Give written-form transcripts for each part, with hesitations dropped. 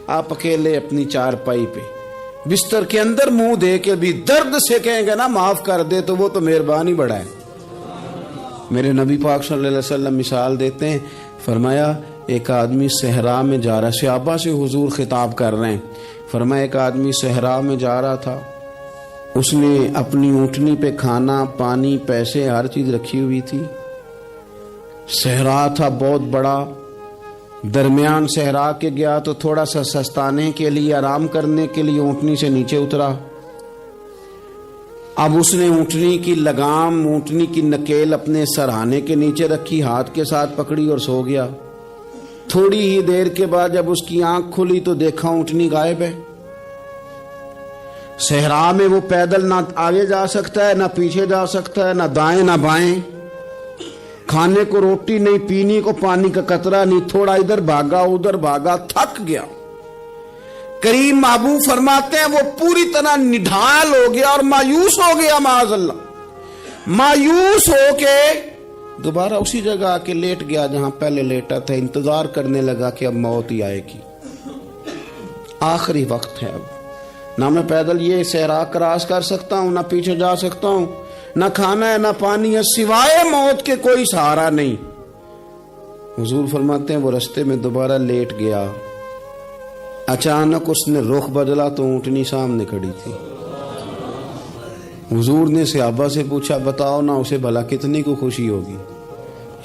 آپ اکیلے اپنی چارپائی پہ بستر کے اندر منہ دے کے بھی درد سے کہیں گے نا معاف کر دے تو وہ تو مہربانی بڑا ہے۔ میرے نبی پاک صلی اللہ علیہ وسلم مثال دیتے ہیں، فرمایا ایک آدمی صحرا میں جا رہا، صحابہ سے حضور خطاب کر رہے ہیں، فرمایا ایک آدمی صحرا میں جا رہا تھا، اس نے اپنی اونٹنی پہ کھانا پانی پیسے ہر چیز رکھی ہوئی تھی، صحرا تھا بہت بڑا، درمیان صحرا کے گیا تو تھوڑا سا سستانے کے لیے آرام کرنے کے لیے اونٹنی سے نیچے اترا، اب اس نے اونٹنی کی لگام اونٹنی کی نکیل اپنے سرہانے کے نیچے رکھی، ہاتھ کے ساتھ پکڑی اور سو گیا۔ تھوڑی ہی دیر کے بعد جب اس کی آنکھ کھلی تو دیکھا اونٹنی غائب ہے۔ صحرا میں وہ پیدل نہ آگے جا سکتا ہے نہ پیچھے جا سکتا ہے، نہ دائیں نہ بائیں، کھانے کو روٹی نہیں، پینے کو پانی کا قطرہ نہیں، تھوڑا ادھر بھاگا ادھر بھاگا، تھک گیا۔ کریم محبوب فرماتے ہیں وہ پوری طرح نڈھال ہو گیا اور مایوس ہو گیا، معاذ اللہ، مایوس ہو کے دوبارہ اسی جگہ آ کے لیٹ گیا جہاں پہلے لیٹا تھا، انتظار کرنے لگا کہ اب موت ہی آئے گی، آخری وقت ہے، اب نہ میں پیدل یہ صحرا کراس کر سکتا ہوں، نہ پیچھے جا سکتا ہوں، نہ کھانا ہے نہ پانی ہے، سوائے موت کے کوئی سہارا نہیں۔ حضور فرماتے ہیں وہ رستے میں دوبارہ لیٹ گیا، اچانک اس نے رخ بدلا تو اونٹنی سامنے کھڑی تھی۔ حضور نے صحابہ سے پوچھا بتاؤ نا اسے بھلا کتنی کو خوشی ہوگی؟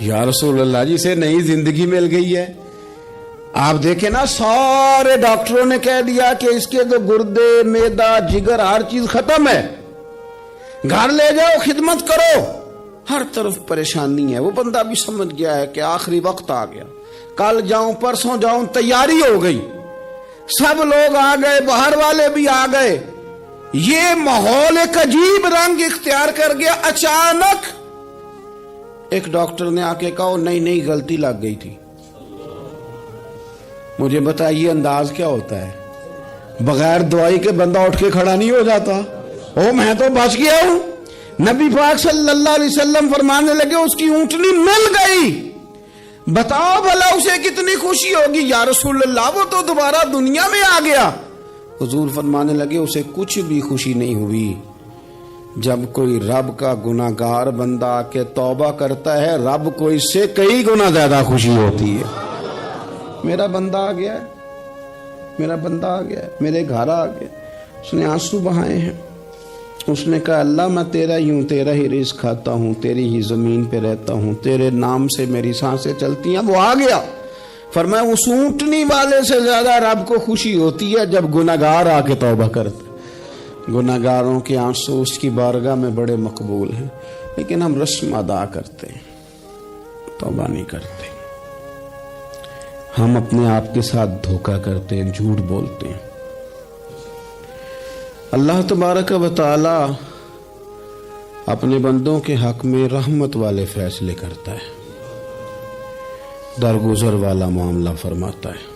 یا رسول اللہ جی سے نئی زندگی مل گئی ہے۔ آپ دیکھیں نا سارے ڈاکٹروں نے کہہ دیا کہ اس کے تو گردے معدہ جگر ہر چیز ختم ہے، گھر لے جاؤ خدمت کرو، ہر طرف پریشانی ہے۔ وہ بندہ بھی سمجھ گیا ہے کہ آخری وقت آ گیا، کل جاؤں پرسوں جاؤں، تیاری ہو گئی، سب لوگ آ گئے، باہر والے بھی آ گئے، یہ ماحول ایک عجیب رنگ اختیار کر گیا۔ اچانک ایک ڈاکٹر نے آ کے کہا نہیں غلطی لگ گئی تھی۔ مجھے بتائیے انداز کیا ہوتا ہے؟ بغیر دوائی کے بندہ اٹھ کے کھڑا نہیں ہو جاتا، او میں تو بچ گیا ہوں۔ نبی پاک صلی اللہ علیہ وسلم فرمانے لگے اس کی اونٹنی مل گئی، بتاؤ بھلا اسے کتنی خوشی ہوگی؟ یا رسول اللہ وہ تو دوبارہ دنیا میں آ گیا۔ حضور فرمانے لگے اسے کچھ بھی خوشی نہیں ہوئی۔ جب کوئی رب کا گناہگار بندہ آ کے توبہ کرتا ہے، رب کو اس سے کئی گنا زیادہ خوشی ہوتی ہے۔ میرا بندہ آ گیا ہے، میرا بندہ آ گیا ہے، میرے گھر آ گیا۔ اس نے آنسو بہائے ہیں، اس نے کہا اللہ میں تیرا ہی ہوں، تیرا ہی رزق کھاتا ہوں، تیری ہی زمین پہ رہتا ہوں، تیرے نام سے میری سانسیں چلتی ہیں۔ وہ آ گیا۔ فرمایا اس اونٹنی والے سے زیادہ رب کو خوشی ہوتی ہے جب گناہگار آ کے توبہ کرتے۔ گناہگاروں کے آنسو اس کی بارگاہ میں بڑے مقبول ہیں، لیکن ہم رسم ادا کرتے ہیں، توبہ نہیں کرتے۔ ہم اپنے آپ کے ساتھ دھوکہ کرتے ہیں، جھوٹ بولتے ہیں۔ اللہ تبارک و تعالی اپنے بندوں کے حق میں رحمت والے فیصلے کرتا ہے، درگزر والا معاملہ فرماتا ہے۔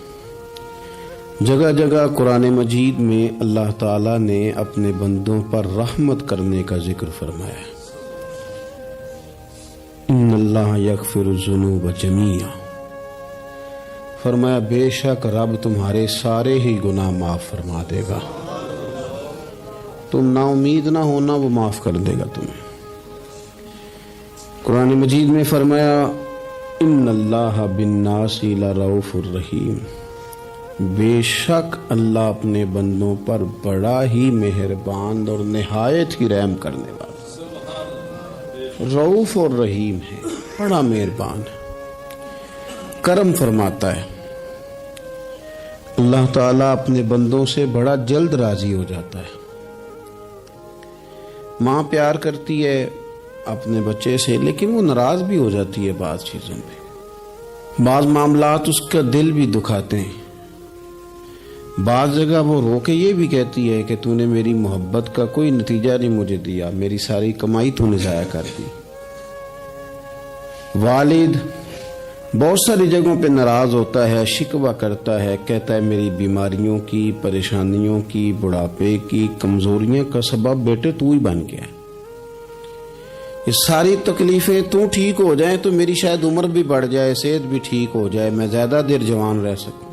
جگہ جگہ قرآن مجید میں اللہ تعالی نے اپنے بندوں پر رحمت کرنے کا ذکر فرمایا ہے۔ ان اللہ یغفر الذنوب جمیعا، فرمایا بے شک رب تمہارے سارے ہی گناہ معاف فرما دے گا، تم نا امید نہ ہونا، وہ معاف کر دے گا تمہیں۔ قرآن مجید میں فرمایا ان اللہ بالناس لرؤوف الرحیم، بے شک اللہ اپنے بندوں پر بڑا ہی مہربان اور نہایت ہی رحم کرنے والا، رؤوف اور رحیم ہے، بڑا مہربان ہے، کرم فرماتا ہے۔ اللہ تعالیٰ اپنے بندوں سے بڑا جلد راضی ہو جاتا ہے۔ ماں پیار کرتی ہے اپنے بچے سے، لیکن وہ ناراض بھی ہو جاتی ہے بعض چیزوں پہ، بعض معاملات اس کا دل بھی دکھاتے ہیں، بعض جگہ وہ رو کے یہ بھی کہتی ہے کہ تو نے میری محبت کا کوئی نتیجہ نہیں مجھے دیا، میری ساری کمائی تو نے ضائع کر دی۔ والد بہت ساری جگہوں پہ ناراض ہوتا ہے، شکوہ کرتا ہے، کہتا ہے میری بیماریوں کی، پریشانیوں کی، بڑھاپے کی، کمزوریاں کا سبب بیٹے تو ہی بن گیا ہے، یہ ساری تکلیفیں تو ٹھیک ہو جائیں تو میری شاید عمر بھی بڑھ جائے، صحت بھی ٹھیک ہو جائے، میں زیادہ دیر جوان رہ سکوں۔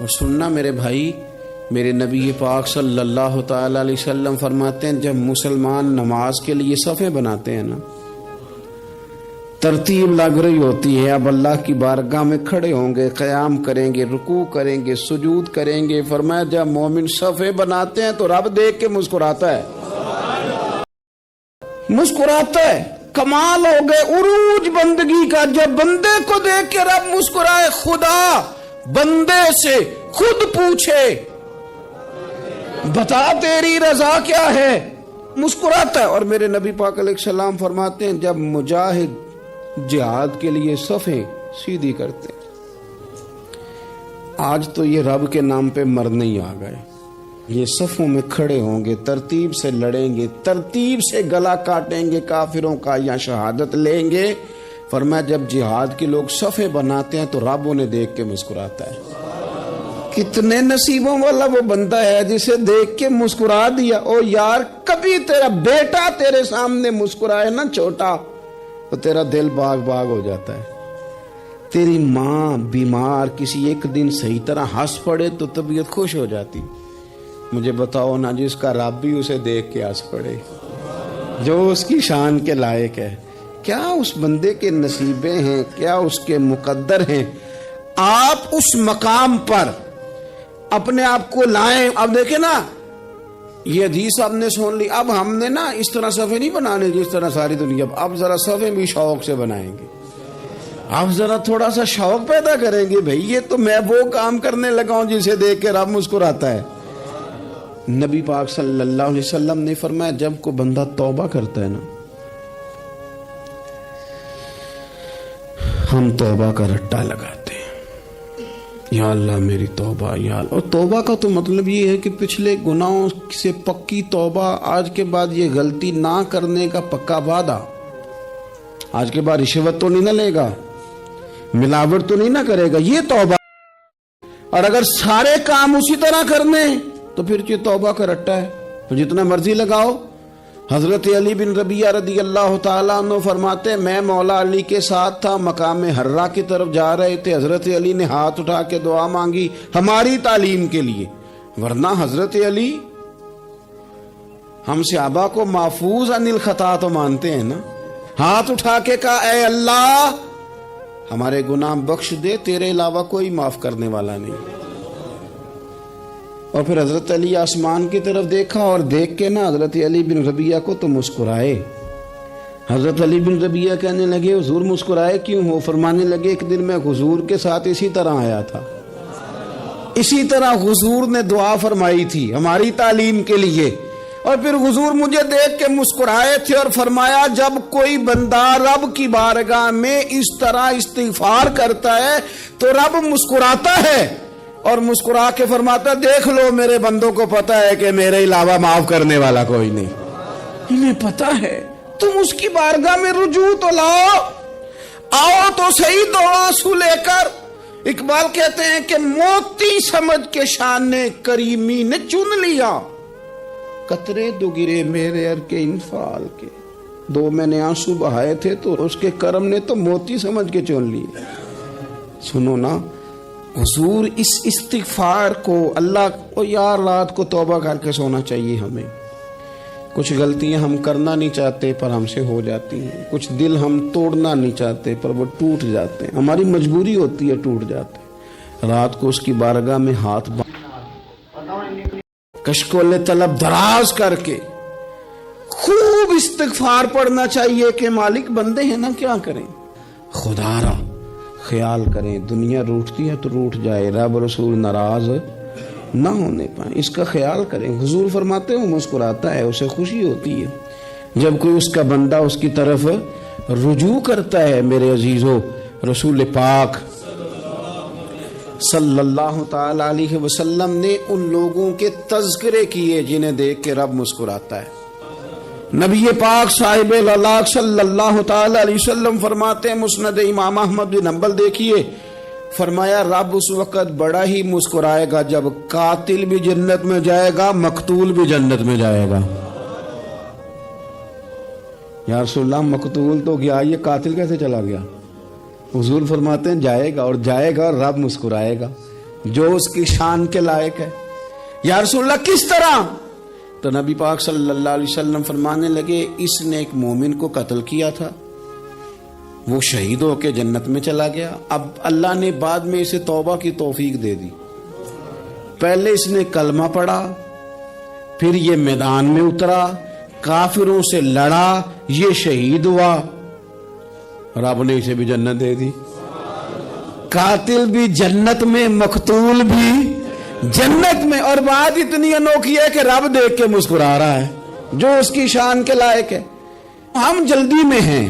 اور سننا میرے بھائی، میرے نبی پاک صلی اللہ تعالی علیہ وسلم فرماتے ہیں جب مسلمان نماز کے لیے صفیں بناتے ہیں نا، ترتیب لگ رہی ہوتی ہے، اب اللہ کی بارگاہ میں کھڑے ہوں گے، قیام کریں گے، رکوع کریں گے، سجود کریں گے، فرمایا جب مومن صفیں بناتے ہیں تو رب دیکھ کے مسکراتا ہے، مسکراتا ہے۔ کمال ہو گئے عروج بندگی کا، جب بندے کو دیکھ کے رب مسکرائے، خدا بندے سے خود پوچھے بتا تیری رضا کیا ہے، مسکراتا ہے۔ اور میرے نبی پاک علیہ السلام فرماتے ہیں جب مجاہد جہاد کے لیے صفیں سیدھی کرتے ہیں، آج تو یہ رب کے نام پہ مرنے ہی آ گئے، یہ صفوں میں کھڑے ہوں گے، ترتیب سے لڑیں گے، ترتیب سے گلا کاٹیں گے کافروں کا یا شہادت لیں گے۔ فرمایا جب جہاد کے لوگ صفیں بناتے ہیں تو رب انہیں دیکھ کے مسکراتا ہے۔ کتنے نصیبوں والا وہ بندہ ہے جسے دیکھ کے مسکرا دیا۔ او یار، کبھی تیرا بیٹا تیرے سامنے مسکرائے نا چھوٹا تو تیرا دل باغ باغ ہو جاتا ہے۔ تیری ماں بیمار کسی ایک دن صحیح طرح ہنس پڑے تو طبیعت خوش ہو جاتی۔ مجھے بتاؤ نا جس کا رب بھی اسے دیکھ کے ہنس پڑے، جو اس کی شان کے لائق ہے، کیا اس بندے کے نصیبیں ہیں، کیا اس کے مقدر ہیں۔ آپ اس مقام پر اپنے آپ کو لائیں۔ اب دیکھیں نا، یہ حدیث آپ نے سن لی، اب ہم نے نا اس طرح صفیں نہیں بنانے جس طرح ساری دنیا، اب ذرا صفیں بھی شوق سے بنائیں گے، اب ذرا تھوڑا سا شوق پیدا کریں گے۔ بھئی یہ تو میں وہ کام کرنے لگا ہوں جسے دیکھ کے رب مسکراتا ہے۔ نبی پاک صلی اللہ علیہ وسلم نے فرمایا جب کوئی بندہ توبہ کرتا ہے نا، ہم توبہ کا رٹا لگاتے ہیں، یا اللہ میری توبہ، یا اللہ۔ اور توبہ کا تو مطلب یہ ہے کہ پچھلے گناہوں سے پکی توبہ، آج کے بعد یہ غلطی نہ کرنے کا پکا وعدہ، آج کے بعد رشوت تو نہیں نہ لے گا، ملاوٹ تو نہیں نہ کرے گا، یہ توبہ۔ اور اگر سارے کام اسی طرح کرنے تو پھر یہ توبہ کا رٹا ہے، تو جتنا مرضی لگاؤ۔ حضرت علی بن ربیعہ رضی اللہ تعالیٰ عنہ فرماتے میں مولا علی کے ساتھ تھا، مقام حرہ کی طرف جا رہے تھے، حضرت علی نے ہاتھ اٹھا کے دعا مانگی ہماری تعلیم کے لیے، ورنہ حضرت علی ہم صحابہ کو محفوظ عن الخطا تو مانتے ہیں نا۔ ہاتھ اٹھا کے کہا اے اللہ ہمارے گناہ بخش دے، تیرے علاوہ کوئی معاف کرنے والا نہیں۔ اور پھر حضرت علی آسمان کی طرف دیکھا اور دیکھ کے نا حضرت علی بن ربیعہ کو تو مسکرائے۔ حضرت علی بن ربیعہ کہنے لگے حضور مسکرائے کیوں ہو؟ فرمانے لگے ایک دن میں حضور کے ساتھ اسی طرح آیا تھا، اسی طرح حضور نے دعا فرمائی تھی ہماری تعلیم کے لیے، اور پھر حضور مجھے دیکھ کے مسکرائے تھے اور فرمایا جب کوئی بندہ رب کی بارگاہ میں اس طرح استغفار کرتا ہے تو رب مسکراتا ہے، اور مسکرا کے فرماتا دیکھ لو میرے بندوں کو پتا ہے کہ میرے علاوہ معاف کرنے والا کوئی نہیں، انہیں پتا ہے، تم اس کی بارگاہ میں رجوع تو لاؤ، آؤ تو صحیح دو آنسو لے کر۔ اقبال کہتے ہیں کہ موتی سمجھ کے شان کریمی نے چن لیا، قطرے دو گرے میرے ار کے انفال کے، دو میں نے آنسو بہائے تھے تو اس کے کرم نے تو موتی سمجھ کے چن لیے۔ سنو نا حضور اس استغفار کو، اللہ کو یار رات کو توبہ کر کے سونا چاہیے ہمیں۔ کچھ غلطیاں ہم کرنا نہیں چاہتے پر ہم سے ہو جاتی ہیں، کچھ دل ہم توڑنا نہیں چاہتے پر وہ ٹوٹ جاتے ہیں، ہماری مجبوری ہوتی ہے ٹوٹ جاتے ہیں۔ رات کو اس کی بارگاہ میں ہاتھ کشکول طلب دراز کر کے خوب استغفار پڑھنا چاہیے کہ مالک بندے ہیں نا کیا کریں، خدا را خیال کریں، دنیا روٹتی ہے تو روٹ جائے، رب رسول ناراض نہ ہونے پائیں، اس کا خیال کریں۔ حضور فرماتے ہیں وہ مسکراتا ہے، اسے خوشی ہوتی ہے جب کوئی اس کا بندہ اس کی طرف رجوع کرتا ہے۔ میرے عزیزو، رسول پاک صلی اللہ تعالی علیہ وسلم نے ان لوگوں کے تذکرے کیے جنہیں دیکھ کے رب مسکراتا ہے۔ نبی پاک صاحب الاخلاق صلی اللہ تعالی علیہ وسلم فرماتے ہیں، مسند امام احمد بن حنبل دیکھیے، فرمایا رب اس وقت بڑا ہی مسکرائے گا جب قاتل بھی جنت میں جائے گا، مقتول بھی جنت میں جائے گا۔ یا رسول اللہ مقتول تو گیا، یہ قاتل کیسے چلا گیا؟ حضور فرماتے ہیں جائے گا، اور جائے گا اور رب مسکرائے گا۔ جو اس کی شان کے لائق ہے. یا رسول اللہ کس طرح؟ تو نبی پاک صلی اللہ علیہ وسلم فرمانے لگے اس نے ایک مومن کو قتل کیا تھا، وہ شہید ہو کے جنت میں چلا گیا. اب اللہ نے بعد میں اسے توبہ کی توفیق دے دی. پہلے اس نے کلمہ پڑھا، پھر یہ میدان میں اترا، کافروں سے لڑا، یہ شہید ہوا، رب نے اسے بھی جنت دے دی. قاتل بھی جنت میں، مقتول بھی جنت میں. اور بات اتنی انوکھی ہے کہ رب دیکھ کے مسکرا رہا ہے جو اس کی شان کے لائق ہے. ہم جلدی میں ہیں،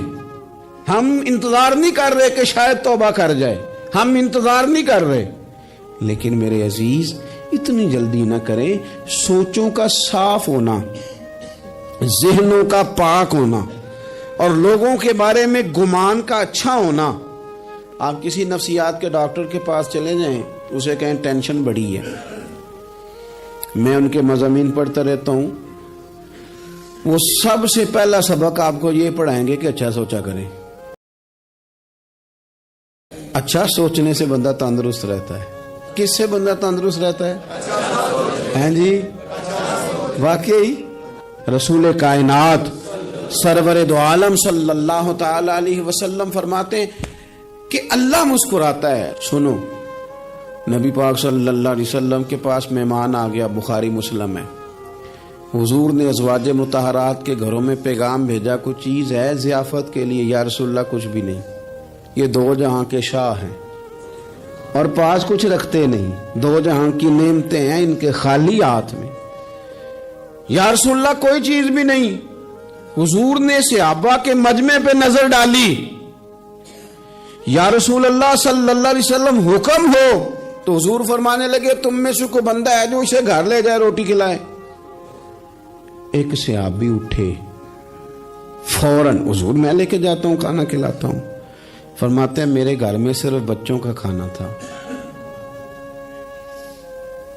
ہم انتظار نہیں کر رہے کہ شاید توبہ کر جائے، ہم انتظار نہیں کر رہے. لیکن میرے عزیز اتنی جلدی نہ کریں. سوچوں کا صاف ہونا، ذہنوں کا پاک ہونا اور لوگوں کے بارے میں گمان کا اچھا ہونا. آپ کسی نفسیات کے ڈاکٹر کے پاس چلے جائیں، اسے کہیں ٹینشن بڑی ہے. میں ان کے مضامین پڑھتا رہتا ہوں، وہ سب سے پہلا سبق آپ کو یہ پڑھائیں گے کہ اچھا سوچا کریں. اچھا سوچنے سے بندہ تندرست رہتا ہے. کس سے بندہ تندرست رہتا ہے؟ ہیں جی واقعی رسول کائنات سرور دو عالم صلی اللہ تعالی علیہ وسلم فرماتے ہیں کہ اللہ مسکراتا ہے. سنو، نبی پاک صلی اللہ علیہ وسلم کے پاس مہمان آ گیا، بخاری مسلم ہے. حضور نے ازواج مطہرات کے گھروں میں پیغام بھیجا کچھ چیز ہے ضیافت کے لیے. یا رسول اللہ کچھ بھی نہیں، یہ دو جہاں کے شاہ ہیں اور پاس کچھ رکھتے نہیں، دو جہاں کی نعمتیں ہیں ان کے خالی ہاتھ میں. یا رسول اللہ کوئی چیز بھی نہیں. حضور نے صحابہ کے مجمع پہ نظر ڈالی. یا رسول اللہ صلی اللہ علیہ وسلم حکم ہو. تو حضور فرمانے لگے تم میں سے کوئی بندہ ہے جو اسے گھر لے جائے روٹی کھلائے. ایک صحابی اٹھے فوراً، حضور میں لے کے جاتا ہوں کھانا کھلاتا ہوں. فرماتے ہیں میرے گھر میں صرف بچوں کا کھانا تھا.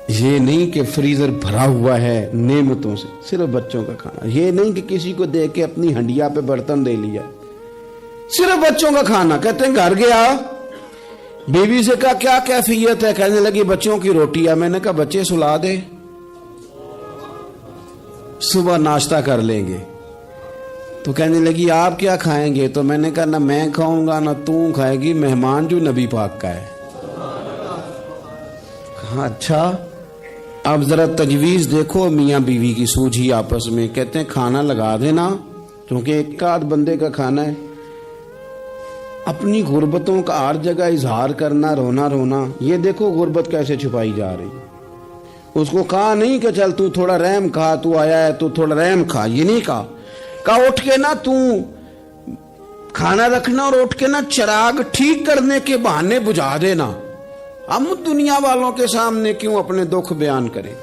یہ نہیں کہ فریزر بھرا ہوا ہے نعمتوں سے، صرف بچوں کا کھانا. یہ نہیں کہ کسی کو دے کے اپنی ہنڈیا پہ برتن دے لیا، صرف بچوں کا کھانا. کہتے ہیں گھر گیا، بیوی سے کہا کیا کیفیت ہے؟ کہنے لگی بچوں کی روٹی ہے. میں نے کہا بچے سلا دے، صبح ناشتہ کر لیں گے. تو کہنے لگی آپ کیا کھائیں گے؟ تو میں نے کہا نہ میں کھاؤں گا نہ تو کھائے گی، مہمان جو نبی پاک کا ہے. کہا اچھا، اب ذرا تجویز دیکھو میاں بیوی کی سوجھی آپس میں. کہتے ہیں کھانا لگا دینا، کیونکہ ایک آدھ بندے کا کھانا ہے. اپنی غربتوں کا ہر جگہ اظہار کرنا، رونا رونا. یہ دیکھو غربت کیسے چھپائی جا رہی. اس کو کہا نہیں کہ چل تو تھوڑا رحم کھا، تو آیا ہے تو تھوڑا رحم کھا، یہ نہیں کہا. کہا اٹھ کے نا تو کھانا رکھنا اور اٹھ کے نا چراغ ٹھیک کرنے کے بہانے بجھا دینا. ہم دنیا والوں کے سامنے کیوں اپنے دکھ بیان کریں؟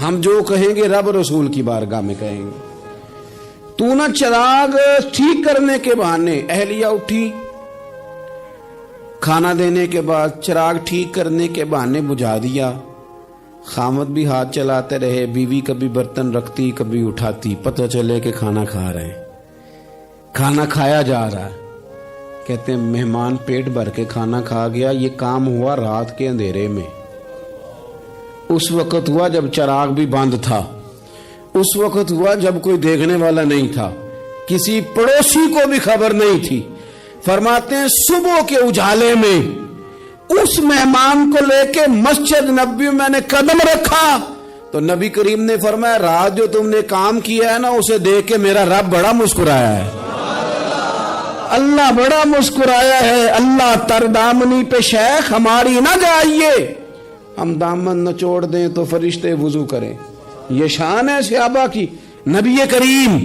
ہم جو کہیں گے رب رسول کی بارگاہ میں کہیں گے. تو نا چراغ ٹھیک کرنے کے بہانے. اہلیہ اٹھی، کھانا دینے کے بعد چراغ ٹھیک کرنے کے بہانے بجھا دیا. خامد بھی ہاتھ چلاتے رہے، بیوی کبھی برتن رکھتی کبھی اٹھاتی. پتہ چلے کہ کھانا کھا رہے ہیں، کھانا کھایا جا رہا ہے. کہتے ہیں مہمان پیٹ بھر کے کھانا کھا گیا. یہ کام ہوا رات کے اندھیرے میں، اس وقت ہوا جب چراغ بھی بند تھا، اس وقت ہوا جب کوئی دیکھنے والا نہیں تھا، کسی پڑوسی کو بھی خبر نہیں تھی. فرماتے ہیں صبح کے اجالے میں اس مہمان کو لے کے مسجد نبوی میں نے قدم رکھا تو نبی کریم نے فرمایا رات جو تم نے کام کیا ہے نا اسے دیکھ کے میرا رب بڑا مسکرایا ہے. اللہ بڑا مسکرایا ہے. اللہ تر دامنی پہ شیخ ہماری نہ جائیے، ہم دامن نہ چھوڑ دیں تو فرشتے وضو کریں. یہ شان ہے صحابہ کی. نبی کریم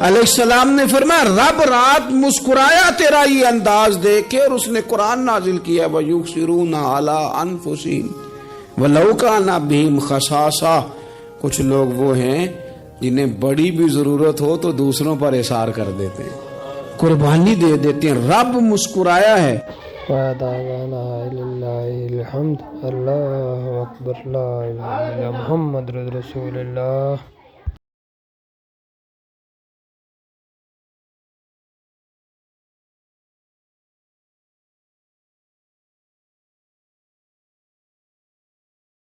علیہ السلام نے فرمایا رب رات مسکرایا تیرا یہ انداز دیکھ کے، اور اس نے قرآن نازل کیا وَيُؤْثِرُونَ عَلَىٰ أَنفُسِهِمْ وَلَوْ كَانَ بِهِمْ خَصَاصَةٌ. کچھ لوگ وہ ہیں جنہیں بڑی بھی ضرورت ہو تو دوسروں پر اثار کر دیتے ہیں، قربانی دے دیتے ہیں. رب مسکرایا ہے. الحمد اللہ اکبر لا الہ الا محمد رسول اللہ.